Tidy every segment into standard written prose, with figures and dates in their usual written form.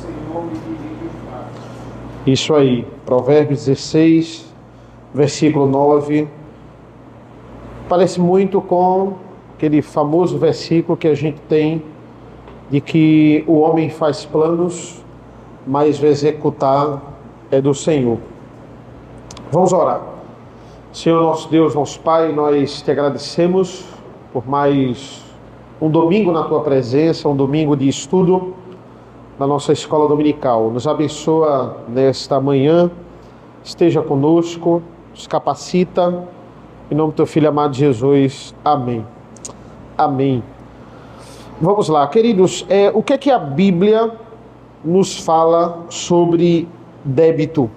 Senhor me dirige o fraco. Isso aí, Provérbios 16, versículo 9. Parece muito com aquele famoso versículo que a gente tem de que o homem faz planos, mas o executar é do Senhor. Vamos orar. Senhor nosso Deus, nosso Pai, nós te agradecemos por mais um domingo na tua presença, um domingo de estudo na nossa escola dominical. Nos abençoa nesta manhã, esteja conosco, nos capacita, em nome do teu Filho amado Jesus. Amém. Amém. Vamos lá, queridos, o que é que a Bíblia nos fala sobre débito?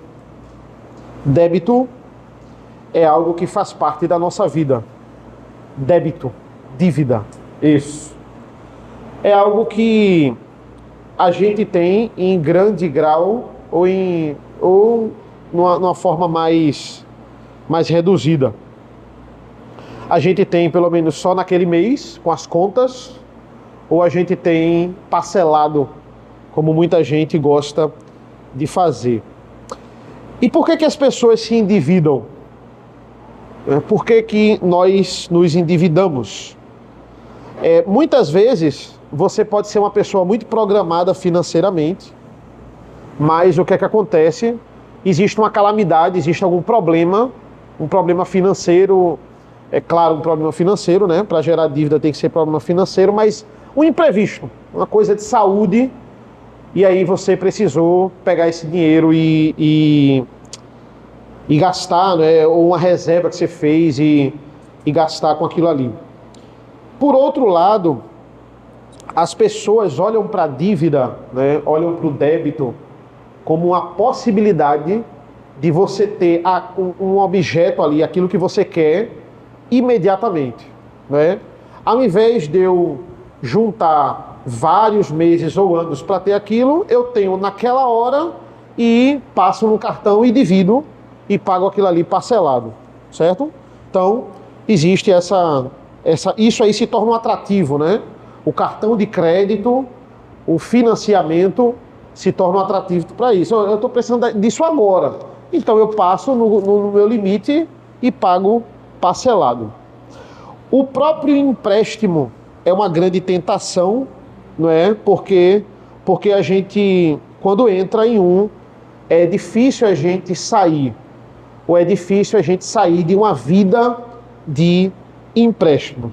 Débito é algo que faz parte da nossa vida. Débito, dívida, isso. É algo que a gente tem em grande grau ou numa forma mais reduzida. A gente tem pelo menos só naquele mês, com as contas, ou a gente tem parcelado, como muita gente gosta de fazer. E por que as pessoas se endividam? Por que nós nos endividamos? Muitas vezes você pode ser uma pessoa muito programada financeiramente, mas o que é que acontece? Existe uma calamidade, existe algum problema, um problema financeiro, é claro, um problema financeiro, né? Para gerar dívida tem que ser problema financeiro, mas um imprevisto, uma coisa de saúde, e aí você precisou pegar esse dinheiro e gastar, né? Ou uma reserva que você fez e gastar com aquilo ali. Por outro lado, as pessoas olham para a dívida, né? Olham para o débito como uma possibilidade de você ter um objeto ali, aquilo que você quer, imediatamente, né? Ao invés de eu juntar vários meses ou anos para ter aquilo, eu tenho naquela hora e passo no cartão e divido e pago aquilo ali parcelado, certo? Então, existe isso aí se torna um atrativo, né? O cartão de crédito, o financiamento se torna um atrativo para isso. Eu estou precisando disso agora, então eu passo no meu limite e pago parcelado. O próprio empréstimo é uma grande tentação, não é? Porque a gente, quando entra em é difícil a gente sair, ou é difícil a gente sair de uma vida de empréstimos.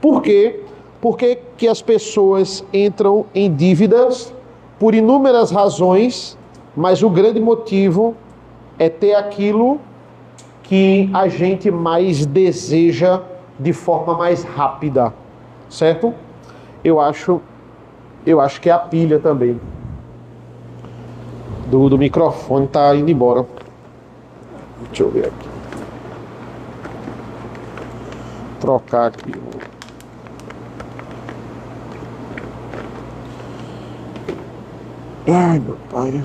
Por quê? Porque que as pessoas entram em dívidas por inúmeras razões, mas o grande motivo é ter aquilo que a gente mais deseja de forma mais rápida, certo? Eu acho que é a pilha também do microfone tá indo embora. Deixa eu ver aqui. Trocar aqui. Ai, meu pai.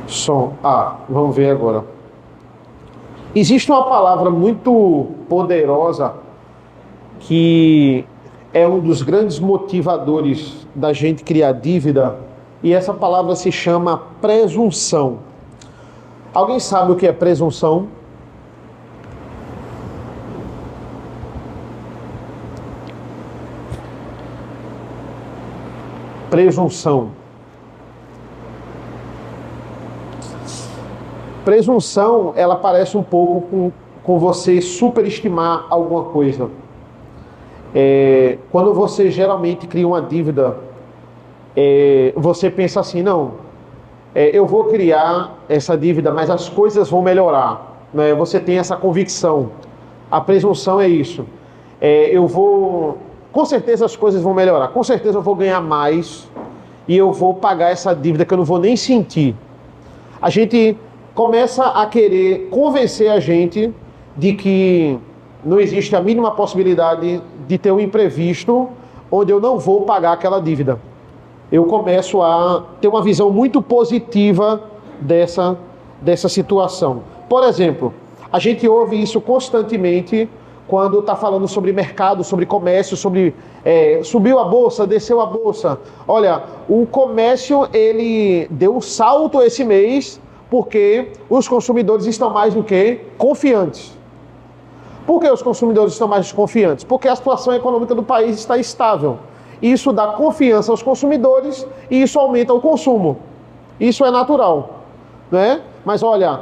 Som. Vamos ver agora. Existe uma palavra muito poderosa que é um dos grandes motivadores da gente criar dívida, e essa palavra se chama presunção. Alguém sabe o que é presunção? Presunção. Presunção, ela parece um pouco com você superestimar alguma coisa. Quando você geralmente cria uma dívida, você pensa assim, não, eu vou criar essa dívida, mas as coisas vão melhorar, né? Você tem essa convicção. A presunção é isso. Com certeza as coisas vão melhorar, com certeza eu vou ganhar mais e eu vou pagar essa dívida que eu não vou nem sentir. A gente começa a querer convencer a gente de que não existe a mínima possibilidade de ter um imprevisto onde eu não vou pagar aquela dívida. Eu começo a ter uma visão muito positiva dessa situação. Por exemplo, a gente ouve isso constantemente quando está falando sobre mercado, sobre comércio, sobre subiu a bolsa, desceu a bolsa. Olha, o comércio ele deu um salto esse mês porque os consumidores estão mais do que confiantes. Por que os consumidores estão mais confiantes? Porque a situação econômica do país está estável. Isso dá confiança aos consumidores e isso aumenta o consumo. Isso é natural, né? Mas olha,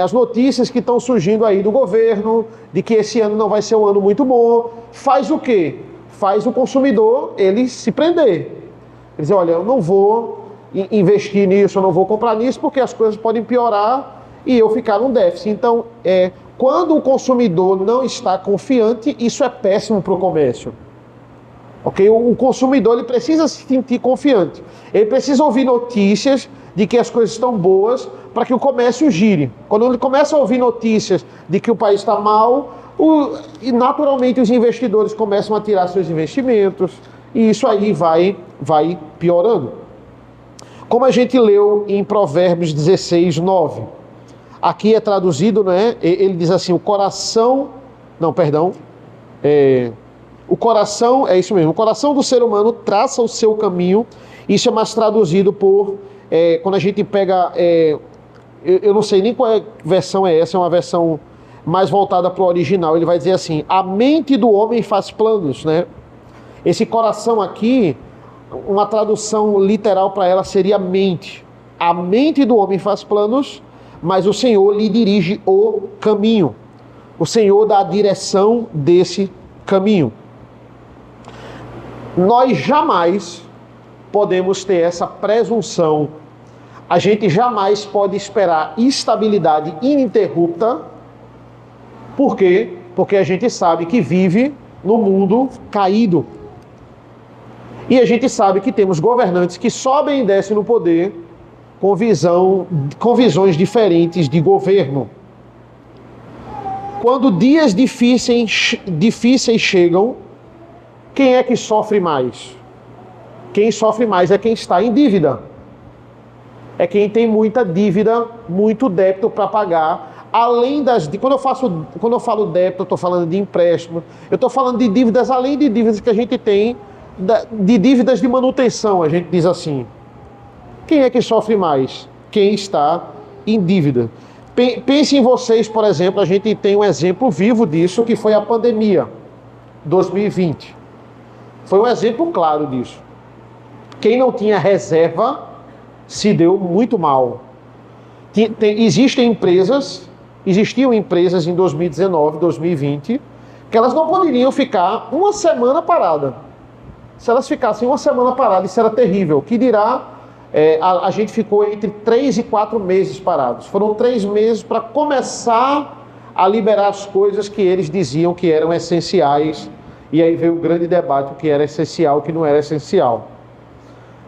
as notícias que estão surgindo aí do governo, de que esse ano não vai ser um ano muito bom, faz o quê? Faz o consumidor ele se prender. Ele diz, olha, eu não vou investir nisso, eu não vou comprar nisso, porque as coisas podem piorar e eu ficar num déficit. Então, quando o consumidor não está confiante, isso é péssimo para o comércio. Okay? O consumidor ele precisa se sentir confiante. Ele precisa ouvir notícias de que as coisas estão boas para que o comércio gire. Quando ele começa a ouvir notícias de que o país está mal, e naturalmente os investidores começam a tirar seus investimentos e isso aí vai piorando. Como a gente leu em Provérbios 16, 9. Aqui é traduzido, né? Ele diz assim, o coração do ser humano traça o seu caminho. Isso é mais traduzido por, quando a gente pega, eu não sei nem qual versão é essa, é uma versão mais voltada para o original. Ele vai dizer assim, a mente do homem faz planos, né? Esse coração aqui, uma tradução literal para ela seria mente. A mente do homem faz planos, mas o Senhor lhe dirige o caminho. O Senhor dá a direção desse caminho. Nós jamais podemos ter essa presunção. A gente jamais pode esperar estabilidade ininterrupta. Por quê? Porque a gente sabe que vive no mundo caído. E a gente sabe que temos governantes que sobem e descem no poder com visões diferentes de governo. Quando dias difíceis chegam, quem é que sofre mais? Quem sofre mais é quem está em dívida. É quem tem muita dívida, muito débito para pagar. Além quando eu falo débito, eu estou falando de empréstimo. Eu estou falando de dívidas, além de dívidas que a gente tem, de dívidas de manutenção, a gente diz assim. Quem é que sofre mais? Quem está em dívida. Pense em vocês, por exemplo, a gente tem um exemplo vivo disso, que foi a pandemia 2020. Foi um exemplo claro disso. Quem não tinha reserva se deu muito mal. Existiam empresas em 2019, 2020, que elas não poderiam ficar uma semana parada. Se elas ficassem uma semana parada, isso era terrível. Que dirá, a gente ficou entre 3 e 4 meses parados. Foram 3 meses para começar a liberar as coisas que eles diziam que eram essenciais. E aí veio o grande debate, o que era essencial, o que não era essencial.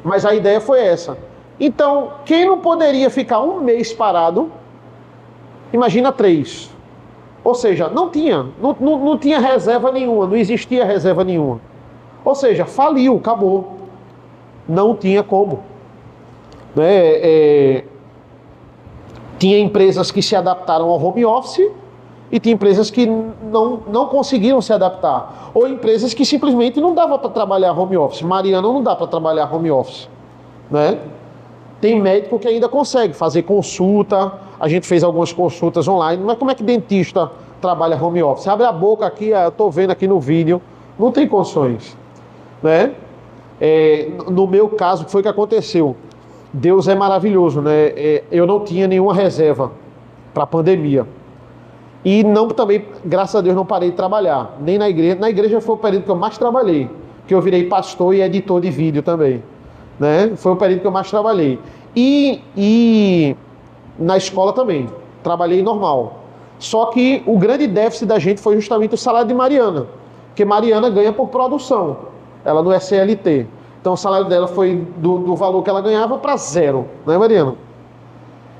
Mas a ideia foi essa. Então, quem não poderia ficar um mês parado, imagina 3. Ou seja, não tinha reserva nenhuma, não existia reserva nenhuma. Ou seja, faliu, acabou. Não tinha como. Tinha empresas que se adaptaram ao home office e tinha empresas que não conseguiram se adaptar. Ou empresas que simplesmente não dava para trabalhar home office. Mariana não dá para trabalhar home office. Né? Tem médico que ainda consegue fazer consulta. A gente fez algumas consultas online. Mas como é que dentista trabalha home office? Abre a boca aqui, eu estou vendo aqui no vídeo. Não tem condições. Né? No meu caso, foi o que aconteceu. Deus é maravilhoso, né? Eu não tinha nenhuma reserva para a pandemia. E também, graças a Deus, não parei de trabalhar. Nem na igreja. Na igreja foi o período que eu mais trabalhei. Que eu virei pastor e editor de vídeo também. Né? Foi o período que eu mais trabalhei. E na escola também. Trabalhei normal. Só que o grande déficit da gente foi justamente o salário de Mariana. Porque Mariana ganha por produção. Ela não é CLT. Então o salário dela foi do valor que ela ganhava para 0, né, Mariana?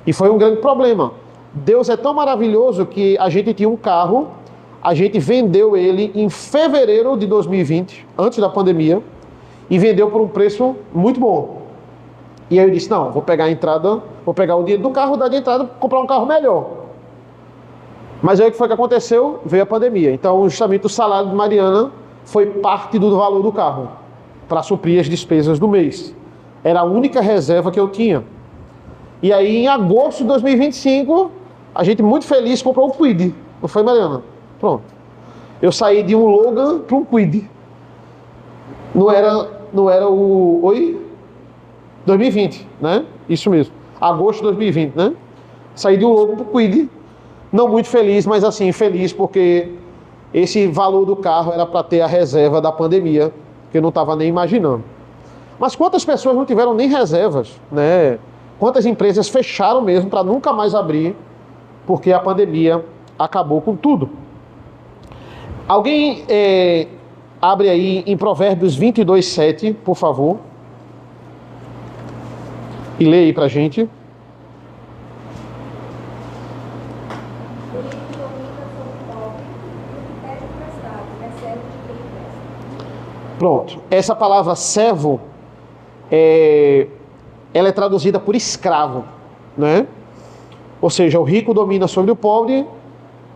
E foi um grande problema. Deus é tão maravilhoso que a gente tinha um carro, a gente vendeu ele em fevereiro de 2020, antes da pandemia, e vendeu por um preço muito bom. E aí eu disse, não, vou pegar o dinheiro do carro, dar de entrada, comprar um carro melhor. Mas aí o que foi que aconteceu? Veio a pandemia. Então, justamente o salário de Mariana foi parte do valor do carro para suprir as despesas do mês. Era a única reserva que eu tinha. E aí, em agosto de 2025, a gente muito feliz comprou o Kwid. Não foi, Mariana? Pronto. Eu saí de um Logan para um Kwid. Não era o... Oi? 2020, né? Isso mesmo. Agosto de 2020, né? Saí de um Logan para o Kwid. Não muito feliz, mas assim, feliz porque esse valor do carro era para ter a reserva da pandemia, que eu não estava nem imaginando. Mas quantas pessoas não tiveram nem reservas, né? Quantas empresas fecharam mesmo para nunca mais abrir, porque a pandemia acabou com tudo. Alguém abre aí em Provérbios 22:7, por favor. E lê aí pra gente. Pronto. Essa palavra servo, ela é traduzida por escravo, né? Ou seja, o rico domina sobre o pobre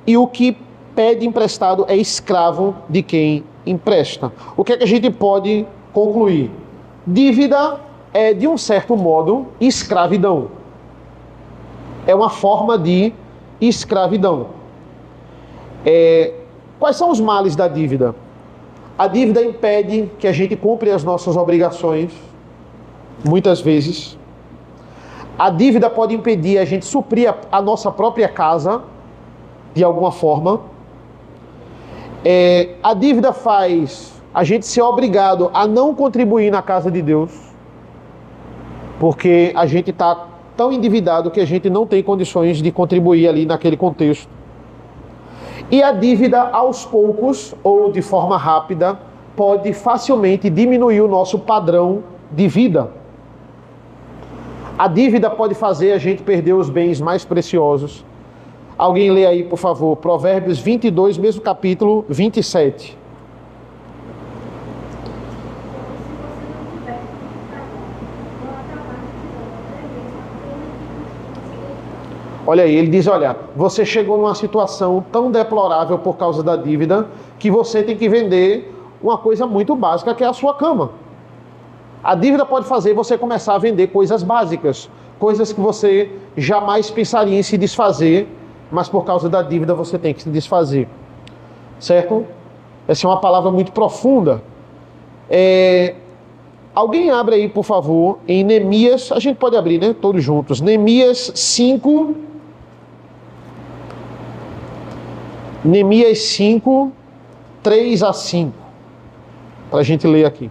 e o que pede emprestado é escravo de quem empresta. O que é que a gente pode concluir? Dívida é, de um certo modo, escravidão. É uma forma de escravidão. Quais são os males da dívida? A dívida impede que a gente cumpra as nossas obrigações, muitas vezes. A dívida pode impedir a gente suprir a nossa própria casa, de alguma forma. A dívida faz a gente ser obrigado a não contribuir na casa de Deus, porque a gente está tão endividado que a gente não tem condições de contribuir ali naquele contexto. E a dívida, aos poucos, ou de forma rápida, pode facilmente diminuir o nosso padrão de vida. A dívida pode fazer a gente perder os bens mais preciosos. Alguém lê aí, por favor, Provérbios 22, mesmo capítulo 27. Olha aí, ele diz, olha, você chegou numa situação tão deplorável por causa da dívida que você tem que vender uma coisa muito básica, que é a sua cama. A dívida pode fazer você começar a vender coisas básicas, coisas que você jamais pensaria em se desfazer, mas por causa da dívida você tem que se desfazer. Certo? Essa é uma palavra muito profunda. Alguém abre aí, por favor, em Neemias, a gente pode abrir, né? Todos juntos. Neemias 5... Neemias 5, 3 a 5. Para a gente ler aqui.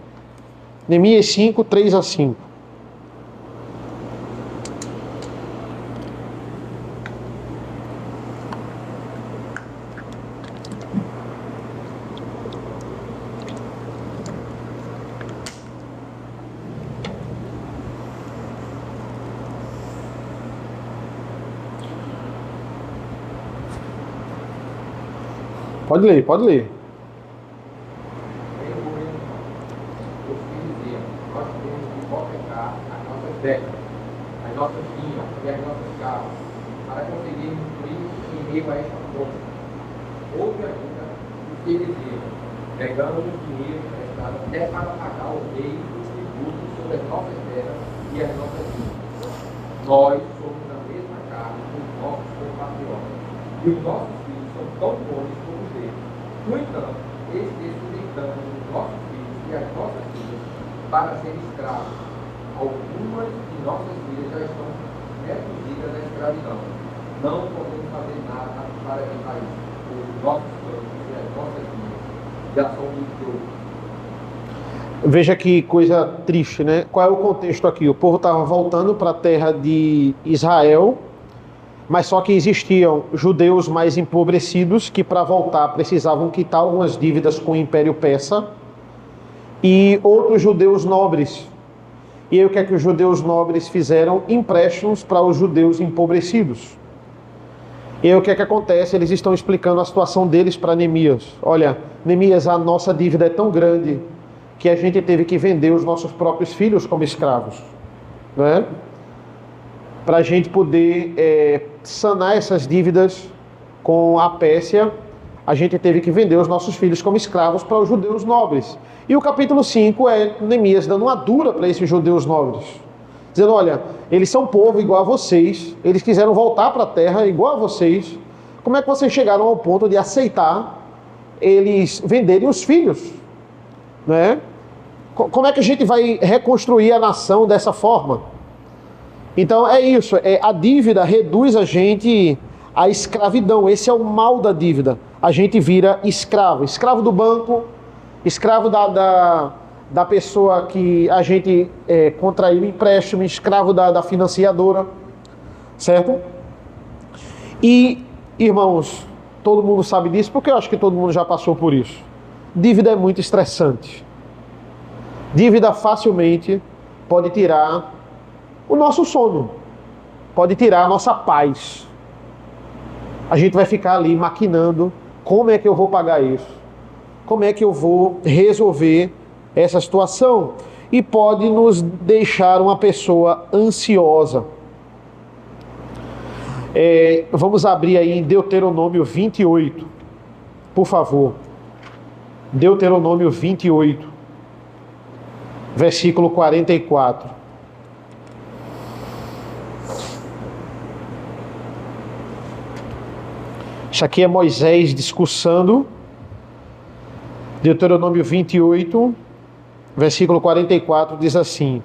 Neemias 5, 3 a 5. Pode ler, pode ler. Os que diziam, nós temos que hipotecar as nossas décadas, as nossas vinhas e as nossas casas, para conseguirmos cumprir em meio a esta força. Houve ainda os que diziam, pegamos o dinheiro emprestado até para pagar o rei dos tributos sobre as nossas terras e as nossas vinhas. Nós somos da mesma carne que os nossos compatriotas, e os nossos filhos são tão bons como os deles. No entanto, sustentamos os nossos filhos e as nossas filhas para serem escravos. Algumas de nossas filhas já estão reduzidas à escravidão. Não podemos fazer nada para evitar isso, pois os nossos planos e as nossas vidas já são muito outros. Veja que coisa triste, né? Qual é o contexto aqui? O povo estava voltando para a terra de Israel, mas só que existiam judeus mais empobrecidos que para voltar precisavam quitar algumas dívidas com o Império Persa e outros judeus nobres. E aí o que é que os judeus nobres fizeram? Empréstimos para os judeus empobrecidos. E aí o que é que acontece? Eles estão explicando a situação deles para Neemias. Olha, Neemias, a nossa dívida é tão grande que a gente teve que vender os nossos próprios filhos como escravos, né? Para a gente poder sanar essas dívidas com a Pérsia, a gente teve que vender os nossos filhos como escravos para os judeus nobres. E o capítulo 5 é Neemias dando uma dura para esses judeus nobres, dizendo, olha, eles são povo igual a vocês, eles quiseram voltar para a terra igual a vocês, como é que vocês chegaram ao ponto de aceitar eles venderem os filhos? Né? Como é que a gente vai reconstruir a nação dessa forma? Então é isso, a dívida reduz a gente à escravidão, esse é o mal da dívida. A gente vira escravo, escravo do banco, escravo da pessoa que a gente contraiu o empréstimo, escravo da financiadora, certo? E, irmãos, todo mundo sabe disso, porque eu acho que todo mundo já passou por isso. Dívida é muito estressante. Dívida facilmente pode tirar o nosso sono, pode tirar a nossa paz. A gente vai ficar ali maquinando, como é que eu vou pagar isso? Como é que eu vou resolver essa situação? E pode nos deixar uma pessoa ansiosa. Vamos abrir aí em Deuteronômio 28, por favor. Deuteronômio 28, versículo 44. Isso aqui é Moisés discursando. Deuteronômio 28, versículo 44, diz assim: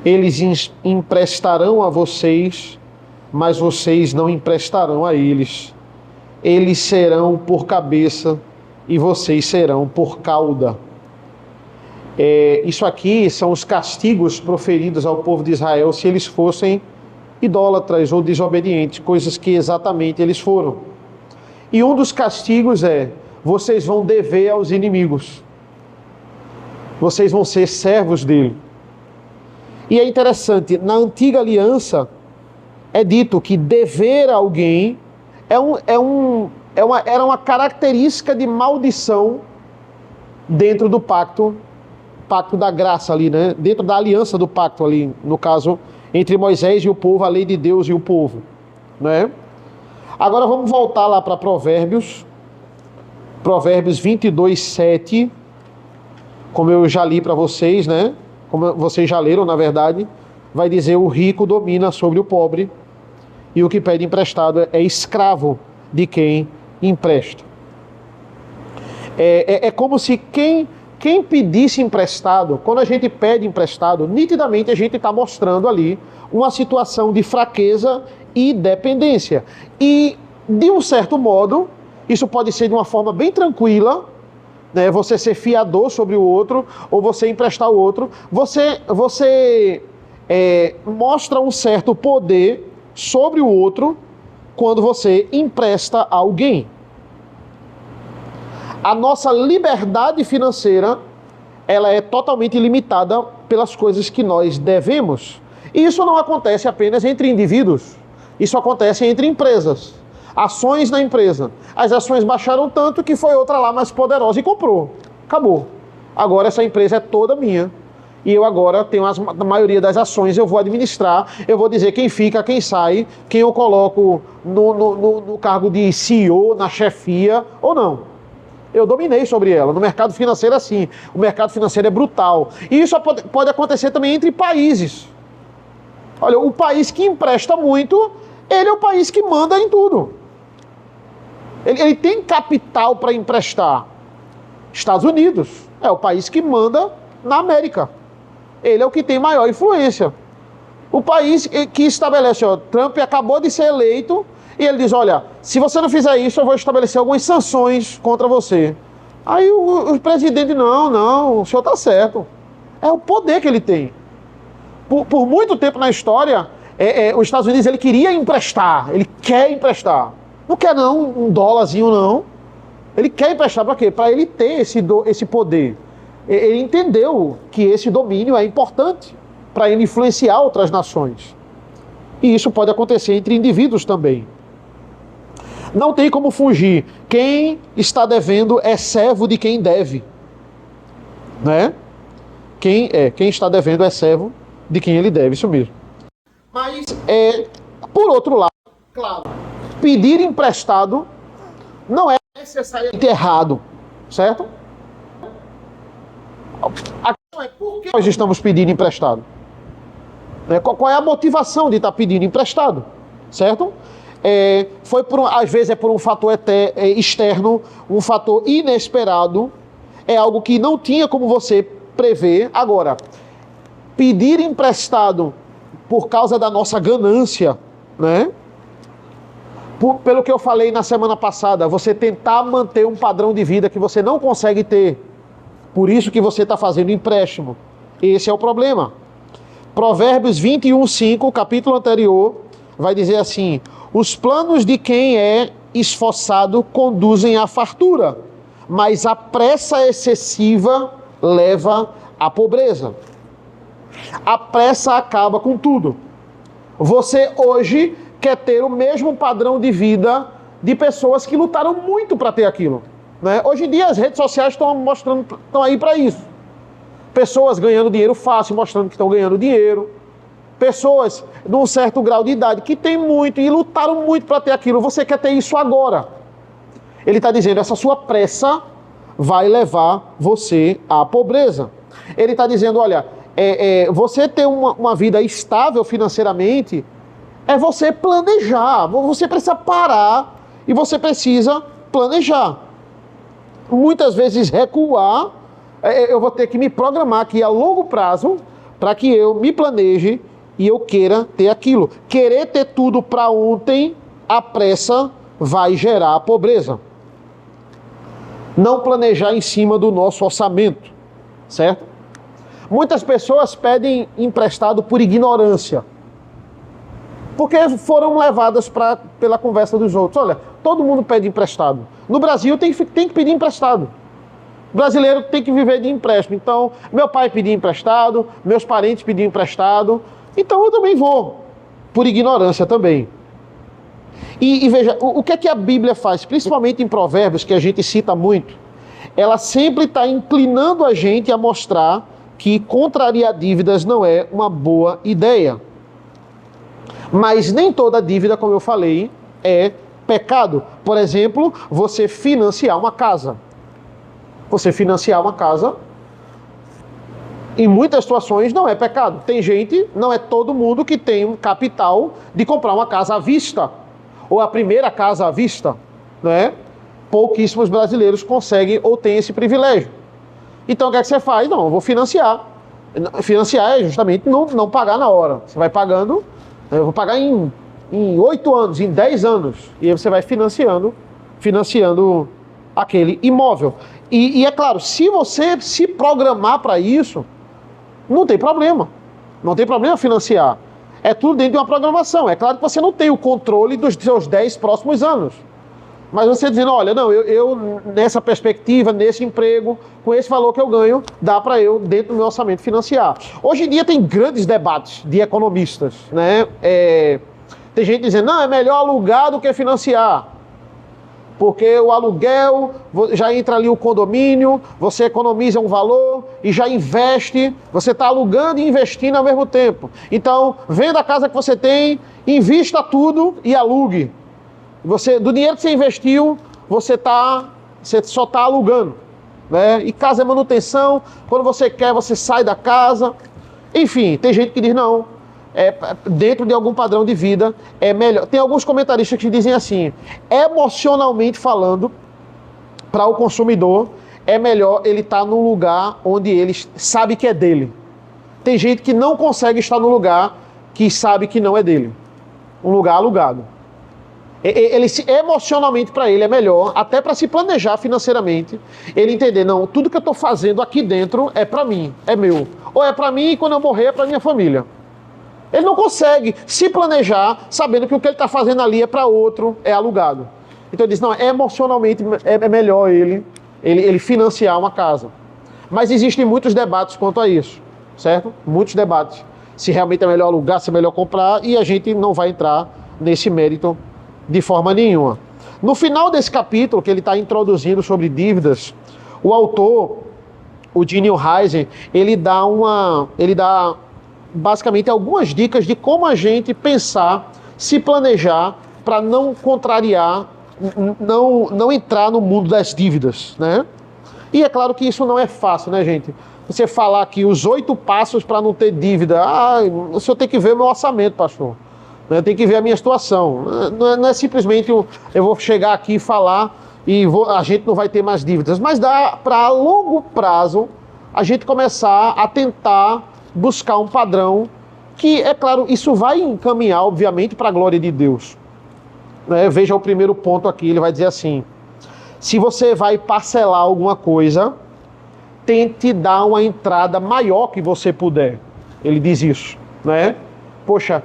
eles emprestarão a vocês, mas vocês não emprestarão a eles. Eles serão por cabeça e vocês serão por cauda. Isso aqui são os castigos proferidos ao povo de Israel se eles fossem idólatras ou desobedientes, coisas que exatamente eles foram. E um dos castigos vocês vão dever aos inimigos. Vocês vão ser servos dele. E é interessante, na antiga aliança é dito que dever a alguém era uma característica de maldição dentro do pacto da graça ali, né? Dentro da aliança do pacto ali, no caso, entre Moisés e o povo, a lei de Deus e o povo, né? Agora vamos voltar lá para Provérbios 22, 7, como eu já li para vocês, né? Como vocês já leram, na verdade, vai dizer: o rico domina sobre o pobre, e o que pede emprestado é escravo de quem empresta. É como se quem pedisse emprestado, quando a gente pede emprestado, nitidamente a gente está mostrando ali uma situação de fraqueza e dependência. E, de um certo modo, isso pode ser de uma forma bem tranquila, né? Você ser fiador sobre o outro, ou você emprestar o outro. Você mostra um certo poder sobre o outro quando você empresta a alguém. A nossa liberdade financeira, ela é totalmente limitada pelas coisas que nós devemos. E isso não acontece apenas entre indivíduos. Isso acontece entre empresas. Ações na empresa. As ações baixaram tanto que foi outra lá mais poderosa e comprou. Acabou. Agora essa empresa é toda minha. E eu agora tenho a maioria das ações, eu vou administrar, eu vou dizer quem fica, quem sai, quem eu coloco no cargo de CEO, na chefia ou não. Eu dominei sobre ela. No mercado financeiro é assim. O mercado financeiro é brutal. E isso pode acontecer também entre países. Olha, o país que empresta muito, ele é o país que manda em tudo. Ele tem capital para emprestar. Estados Unidos é o país que manda na América. Ele é o que tem maior influência. O país que estabelece, Trump acabou de ser eleito e ele diz: olha, se você não fizer isso, eu vou estabelecer algumas sanções contra você. Aí o presidente, não, o senhor está certo. É o poder que ele tem. Por muito tempo na história, os Estados Unidos ele queria emprestar, ele quer emprestar. Não quer não, um dólarzinho não. Ele quer emprestar para quê? Para ele ter esse poder. Ele entendeu que esse domínio é importante para ele influenciar outras nações. E isso pode acontecer entre indivíduos também. Não tem como fugir. Quem está devendo é servo de quem deve. Né? Quem está devendo é servo de quem ele deve, isso mesmo. Mas, por outro lado, claro, pedir emprestado não é necessariamente errado, certo? A questão é por que nós estamos pedindo emprestado? Qual é a motivação de estar pedindo emprestado, certo? Às vezes é por um fator externo, um fator inesperado, é algo que não tinha como você prever. Agora, pedir emprestado por causa da nossa ganância, né? Pelo que eu falei na semana passada, você tentar manter um padrão de vida que você não consegue ter, por isso que você está fazendo empréstimo. Esse é o problema. Provérbios 21:5, capítulo anterior, vai dizer assim: os planos de quem é esforçado conduzem à fartura, mas a pressa excessiva leva à pobreza. A pressa acaba com tudo. Você hoje quer ter o mesmo padrão de vida de pessoas que lutaram muito para ter aquilo, né? Hoje em dia as redes sociais estão aí para isso. Pessoas ganhando dinheiro fácil, mostrando que estão ganhando dinheiro. Pessoas de um certo grau de idade que tem muito e lutaram muito para ter aquilo. Você quer ter isso agora. Ele está dizendo, essa sua pressa vai levar você à pobreza. Ele está dizendo, olha, você ter uma vida estável financeiramente é você planejar. Você precisa parar e você precisa planejar. Muitas vezes recuar, eu vou ter que me programar aqui a longo prazo para que eu me planeje e eu queira ter aquilo. Querer ter tudo para ontem, a pressa vai gerar pobreza. Não planejar em cima do nosso orçamento, certo? Muitas pessoas pedem emprestado por ignorância, porque foram levadas pela conversa dos outros. Olha, todo mundo pede emprestado. No Brasil tem que pedir emprestado. O brasileiro tem que viver de empréstimo. Então, meu pai pedia emprestado, meus parentes pediam emprestado, então eu também vou, por ignorância também. E veja, o que é que a Bíblia faz, principalmente em Provérbios, que a gente cita muito, ela sempre está inclinando a gente a mostrar que contrariar dívidas não é uma boa ideia. Mas nem toda dívida, como eu falei, é pecado. Por exemplo, você financiar uma casa. Você financiar uma casa, em muitas situações, não é pecado. Tem gente, não é todo mundo que tem um capital de comprar uma casa à vista, ou a primeira casa à vista, né? Pouquíssimos brasileiros conseguem ou têm esse privilégio. Então o que é que você faz? Não, eu vou financiar. Financiar é justamente não pagar na hora. Você vai pagando, eu vou pagar em 8 anos, em 10 anos. E aí você vai financiando aquele imóvel. E é claro, se você se programar para isso, não tem problema. Não tem problema financiar. É tudo dentro de uma programação. É claro que você não tem o controle dos seus 10 próximos anos. Mas você dizendo, olha, não, eu nessa perspectiva, nesse emprego, com esse valor que eu ganho, dá para eu, dentro do meu orçamento, financiar. Hoje em dia tem grandes debates de economistas, né? Tem gente dizendo, não, é melhor alugar do que financiar. Porque o aluguel, já entra ali o condomínio, você economiza um valor e já investe, você está alugando e investindo ao mesmo tempo. Então, venda a casa que você tem, invista tudo e alugue. Do dinheiro que você investiu, você só está alugando, né? E casa é manutenção, quando você quer, você sai da casa. Enfim, tem gente que diz, não, dentro de algum padrão de vida, é melhor. Tem alguns comentaristas que dizem assim, emocionalmente falando, para o consumidor, é melhor ele estar num lugar onde ele sabe que é dele. Tem gente que não consegue estar num lugar que sabe que não é dele. Um lugar alugado. Emocionalmente para ele é melhor, até para se planejar financeiramente, ele entender, não, tudo que eu estou fazendo aqui dentro é para mim, é meu. Ou é para mim e quando eu morrer é para minha família. Ele não consegue se planejar sabendo que o que ele está fazendo ali é para outro, é alugado. Então ele diz, não, emocionalmente é melhor ele financiar uma casa. Mas existem muitos debates quanto a isso, certo? Muitos debates. Se realmente é melhor alugar, se é melhor comprar, e a gente não vai entrar nesse mérito de forma nenhuma. No final desse capítulo, que ele está introduzindo sobre dívidas, o autor, o Daniel Heisen, ele dá basicamente algumas dicas de como a gente pensar, se planejar para não contrariar, não entrar no mundo das dívidas, né? E é claro que isso não é fácil, né, gente? Você falar aqui os 8 passos para não ter dívida. O senhor tem que ver o meu orçamento, pastor. Tem que ver a minha situação. Não é simplesmente eu vou chegar aqui e falar e a gente não vai ter mais dívidas. Mas dá para, a longo prazo, a gente começar a tentar buscar um padrão que, é claro, isso vai encaminhar, obviamente, para a glória de Deus. Veja o primeiro ponto aqui, ele vai dizer assim: se você vai parcelar alguma coisa, tente dar uma entrada maior que você puder. Ele diz isso, né? Poxa,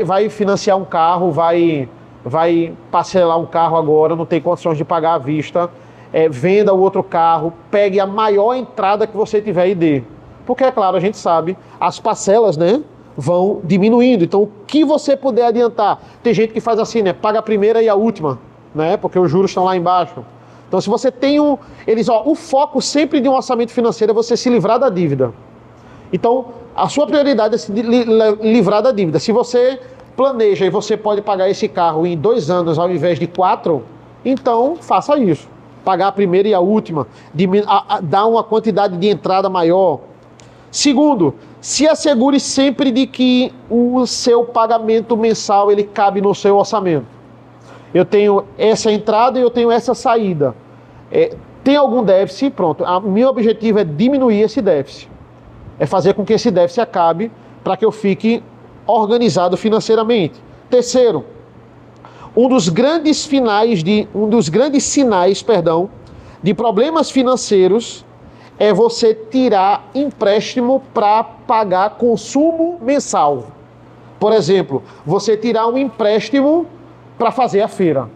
vai financiar um carro, vai parcelar um carro agora, não tem condições de pagar à vista, venda o outro carro, pegue a maior entrada que você tiver e dê. Porque, é claro, a gente sabe, as parcelas, né, vão diminuindo. Então, o que você puder adiantar. Tem gente que faz assim, né, paga a primeira e a última, né, porque os juros estão lá embaixo. Então, se você tem o foco sempre de um orçamento financeiro é você se livrar da dívida. Então, a sua prioridade é se livrar da dívida. Se você planeja e você pode pagar esse carro em 2 anos ao invés de 4, então faça isso. Pagar a primeira e a última, dar uma quantidade de entrada maior. Segundo, se assegure sempre de que o seu pagamento mensal ele cabe no seu orçamento. Eu tenho essa entrada e eu tenho essa saída. Tem algum déficit? Pronto. O meu objetivo é diminuir esse déficit. É fazer com que esse déficit acabe para que eu fique organizado financeiramente. Terceiro, um dos grandes sinais de problemas financeiros é você tirar empréstimo para pagar consumo mensal. Por exemplo, você tirar um empréstimo para fazer a feira.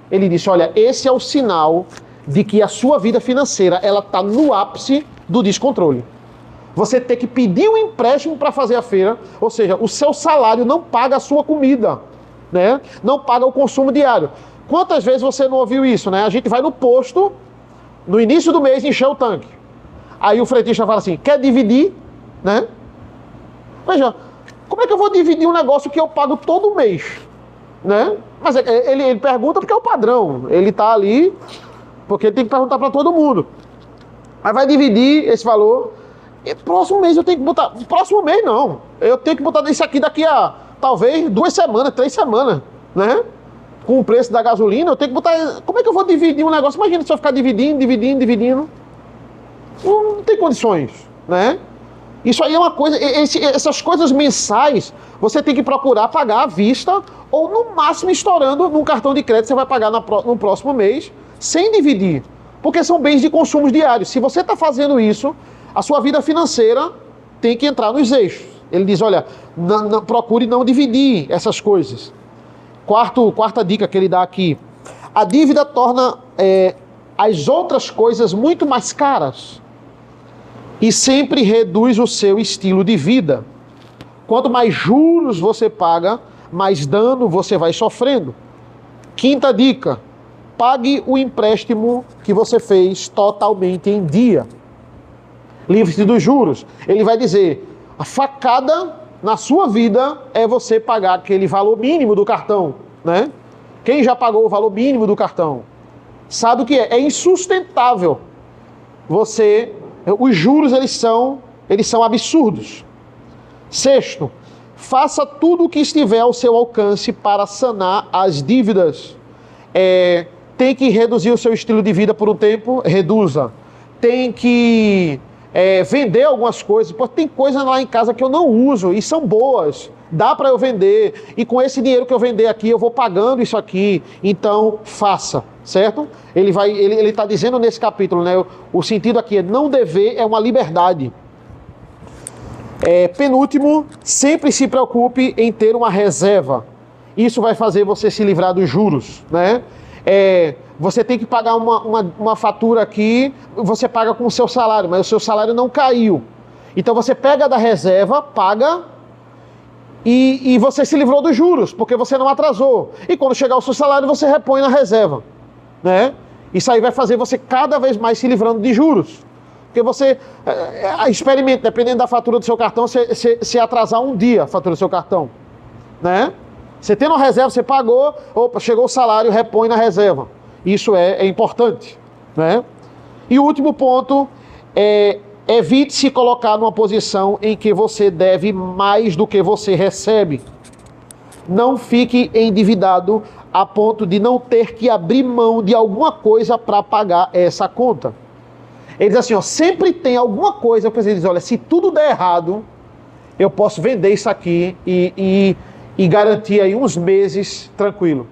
Ele disse, olha, esse é o sinal de que a sua vida financeira ela está no ápice do descontrole. Você ter que pedir um empréstimo para fazer a feira, ou seja, o seu salário não paga a sua comida, né? Não paga o consumo diário. Quantas vezes você não ouviu isso, né? A gente vai no posto, no início do mês, encher o tanque. Aí o fretista fala assim, quer dividir, né? Veja, como é que eu vou dividir um negócio que eu pago todo mês, né? Mas ele pergunta porque é o padrão, ele está ali porque ele tem que perguntar para todo mundo. Mas vai dividir esse valor, e próximo mês eu tenho que botar, próximo mês não, eu tenho que botar isso aqui daqui a talvez 2 semanas, 3 semanas, né? Com o preço da gasolina, eu tenho que botar, como é que eu vou dividir um negócio? Imagina se eu ficar dividindo, não tem condições, né? Isso aí é uma coisa, essas coisas mensais, você tem que procurar pagar à vista, ou no máximo estourando num cartão de crédito, você vai pagar no próximo mês, sem dividir, porque são bens de consumo diários. Se você está fazendo isso, a sua vida financeira tem que entrar nos eixos. Ele diz, olha, procure não dividir essas coisas. Quarta dica que ele dá aqui, a dívida torna as outras coisas muito mais caras e sempre reduz o seu estilo de vida. Quanto mais juros você paga, mais dano você vai sofrendo. Quinta dica, pague o empréstimo que você fez totalmente em dia. Livre-se dos juros. Ele vai dizer, a facada na sua vida é você pagar aquele valor mínimo do cartão, né? Quem já pagou o valor mínimo do cartão sabe o que é. É insustentável. Os juros eles são absurdos. Sexto, faça tudo o que estiver ao seu alcance para sanar as dívidas. Tem que reduzir o seu estilo de vida por um tempo, reduza. Tem que vender algumas coisas, porque tem coisas lá em casa que eu não uso e são boas, dá para eu vender, e com esse dinheiro que eu vender aqui, eu vou pagando isso aqui, então faça, certo? Ele está dizendo nesse capítulo, né, o sentido aqui é não dever é uma liberdade. Penúltimo, sempre se preocupe em ter uma reserva, isso vai fazer você se livrar dos juros, né? Você tem que pagar uma fatura aqui, você paga com o seu salário, mas o seu salário não caiu. Então você pega da reserva, paga, e você se livrou dos juros, porque você não atrasou. E quando chegar o seu salário, você repõe na reserva, né? Isso aí vai fazer você cada vez mais se livrando de juros. Porque você experimenta, dependendo da fatura do seu cartão, você atrasar um dia a fatura do seu cartão, né? Você tendo uma reserva, você pagou, opa, chegou o salário, repõe na reserva. Isso é importante, né? E o último ponto é: evite se colocar numa posição em que você deve mais do que você recebe. Não fique endividado a ponto de não ter que abrir mão de alguma coisa para pagar essa conta. Ele diz assim, ó, sempre tem alguma coisa, porque ele diz, olha, se tudo der errado, eu posso vender isso aqui e garantir aí uns meses tranquilo.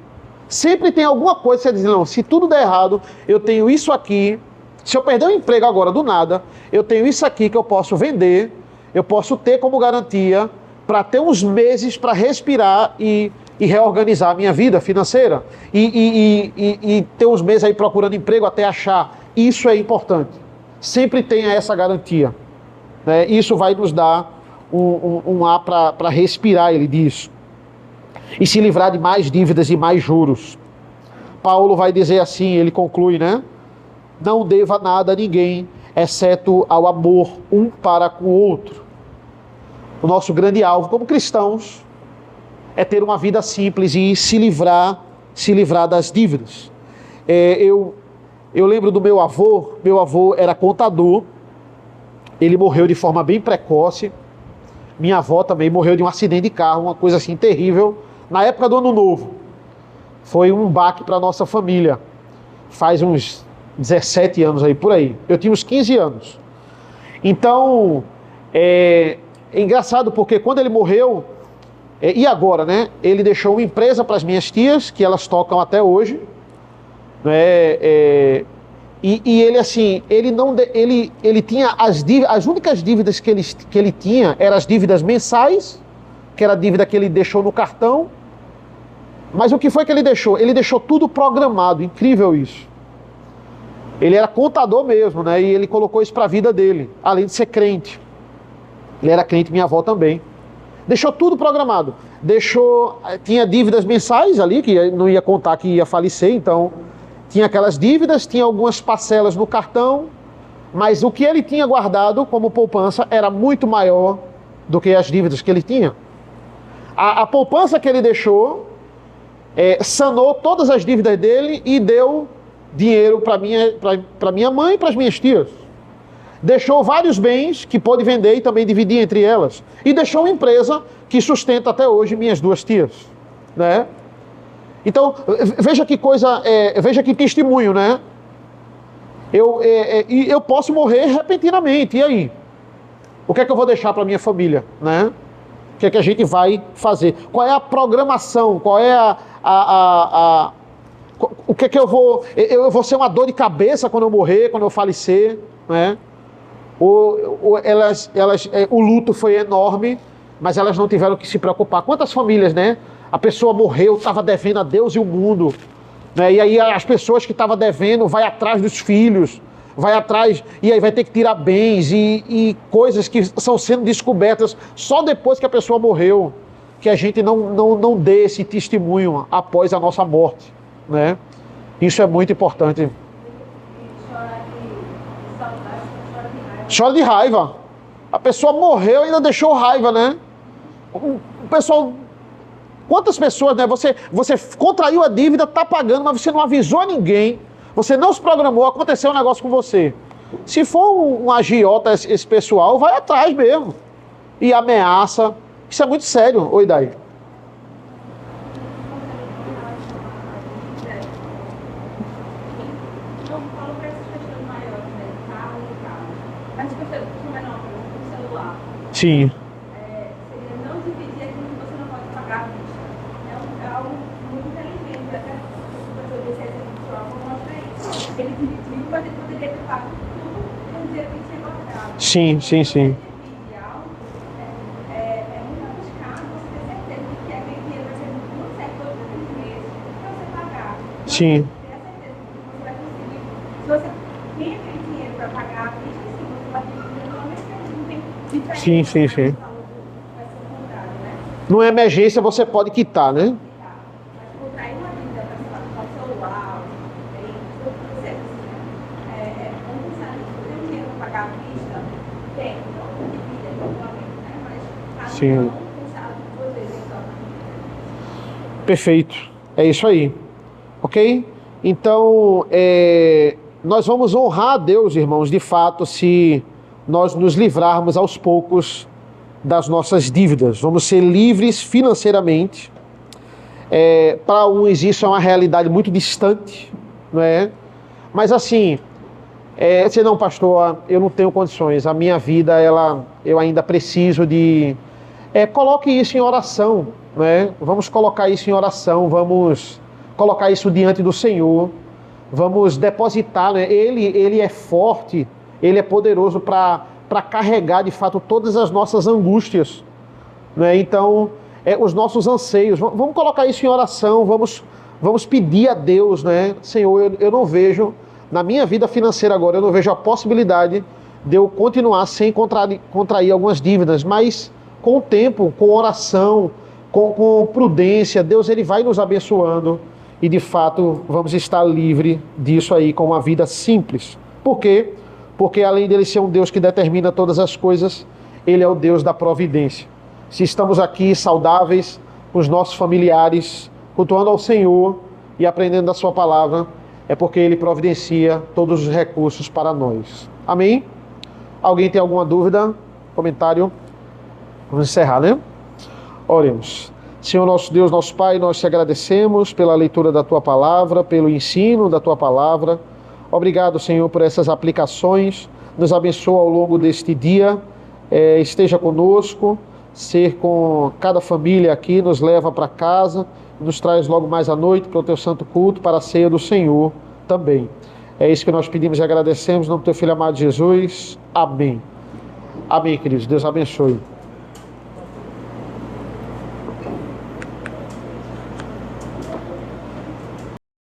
Sempre tem alguma coisa que você diz, não, se tudo der errado, eu tenho isso aqui. Se eu perder o emprego agora do nada, eu tenho isso aqui que eu posso vender, eu posso ter como garantia para ter uns meses para respirar e reorganizar a minha vida financeira. E ter uns meses aí procurando emprego até achar. Isso é importante. Sempre tenha essa garantia, né? Isso vai nos dar um ar para respirar, ele diz. E se livrar de mais dívidas e mais juros. Paulo vai dizer assim, ele conclui, né? Não deva nada a ninguém, exceto ao amor um para com o outro. O nosso grande alvo como cristãos é ter uma vida simples e se livrar das dívidas. Eu lembro do meu avô era contador, ele morreu de forma bem precoce. Minha avó também morreu de um acidente de carro, uma coisa assim terrível, na época do Ano Novo. Foi um baque para a nossa família, faz uns 17 anos aí, por aí. Eu tinha uns 15 anos. Então, é engraçado porque quando ele morreu, e agora, né? Ele deixou uma empresa para as minhas tias, que elas tocam até hoje, né? E ele assim, ele tinha as únicas dívidas que ele tinha eram as dívidas mensais, que era a dívida que ele deixou no cartão. Mas o que foi que ele deixou? Ele deixou tudo programado, incrível isso. Ele era contador mesmo, né? E ele colocou isso para a vida dele, além de ser crente. Ele era crente, minha avó também. Deixou tudo programado. Tinha dívidas mensais ali, que não ia contar que ia falecer, então tinha aquelas dívidas, tinha algumas parcelas no cartão, mas o que ele tinha guardado como poupança era muito maior do que as dívidas que ele tinha. A poupança que ele deixou sanou todas as dívidas dele e deu dinheiro para minha mãe e para as minhas tias. Deixou vários bens que pôde vender e também dividir entre elas. E deixou uma empresa que sustenta até hoje minhas duas tias, né? Então, veja que coisa, veja que testemunho, né? Eu posso morrer repentinamente, e aí? O que é que eu vou deixar para minha família, né? O que é que a gente vai fazer? Qual é a programação? Qual é o que é que eu vou... Eu vou ser uma dor de cabeça quando eu morrer, quando eu falecer, né? O luto foi enorme, mas elas não tiveram que se preocupar. Quantas famílias, né? A pessoa morreu, estava devendo a Deus e o mundo, né? E aí as pessoas que estavam devendo vai atrás dos filhos, vai atrás, e aí vai ter que tirar bens e coisas que são sendo descobertas só depois que a pessoa morreu, que a gente não dê esse testemunho após a nossa morte, né? Isso é muito importante. Chora de raiva. A pessoa morreu e ainda deixou raiva, né? O pessoal... Quantas pessoas, né? Você contraiu a dívida, está pagando, mas você não avisou a ninguém. Você não se programou, aconteceu um negócio com você. Se for um agiota esse pessoal, vai atrás mesmo. E ameaça. Isso é muito sério. Oi, Dai. Sim. Seria não dividir aquilo que você não pode pagar à vista. É algo muito inteligente. Até o professor desse exemplo mostra isso. Ele dividiu, mas ele poderia ter pago tudo no dia que tinha guardado. Sim. Se você divide algo, é muito arriscado você ter certeza de que aquele dinheiro vai ser muito certo todos os meses para você pagar. Então, Sim. ter a certeza de que você vai conseguir. Se você tem aquele dinheiro para pagar à vista, sim, você vai dividir pelo menos que não tem diferença. Sim. Numa emergência você pode quitar, né? Mas contrair uma dívida para o celular, vamos pensar nisso. Tem um dinheiro para pagar à vista? Tem, então divide eventualmente, né? Mas Sim. não pensar duas vezes então. Perfeito. É isso aí. Ok? Então, nós vamos honrar a Deus, irmãos, de fato, se nós nos livrarmos aos poucos das nossas dívidas. Vamos ser livres financeiramente. Para uns isso é uma realidade muito distante, não é? Mas assim, se não, pastor, eu não tenho condições. A minha vida, eu ainda preciso de... coloque isso em oração, não é? Vamos colocar isso em oração, vamos colocar isso diante do Senhor, vamos depositar, né? Ele é forte, Ele é poderoso para carregar de fato todas as nossas angústias, né? Então, os nossos anseios, vamos colocar isso em oração, vamos pedir a Deus, né? Senhor, eu não vejo, na minha vida financeira agora, eu não vejo a possibilidade de eu continuar sem contrair algumas dívidas, mas com o tempo, com oração, com prudência, Deus ele vai nos abençoando e de fato vamos estar livre disso aí com uma vida simples. Por quê? Porque além dele ser um Deus que determina todas as coisas, ele é o Deus da providência. Se estamos aqui saudáveis, com os nossos familiares, cultuando ao Senhor e aprendendo da sua palavra, é porque ele providencia todos os recursos para nós. Amém? Alguém tem alguma dúvida? Comentário? Vamos encerrar, né? Oremos. Senhor nosso Deus, nosso Pai, nós te agradecemos pela leitura da tua palavra, pelo ensino da tua palavra. Obrigado, Senhor, por essas aplicações. Nos abençoa ao longo deste dia. Esteja conosco, ser com cada família aqui, nos leva para casa, nos traz logo mais à noite para o teu santo culto, para a ceia do Senhor também. É isso que nós pedimos e agradecemos, no nome do teu Filho amado Jesus. Amém. Amém, queridos. Deus abençoe.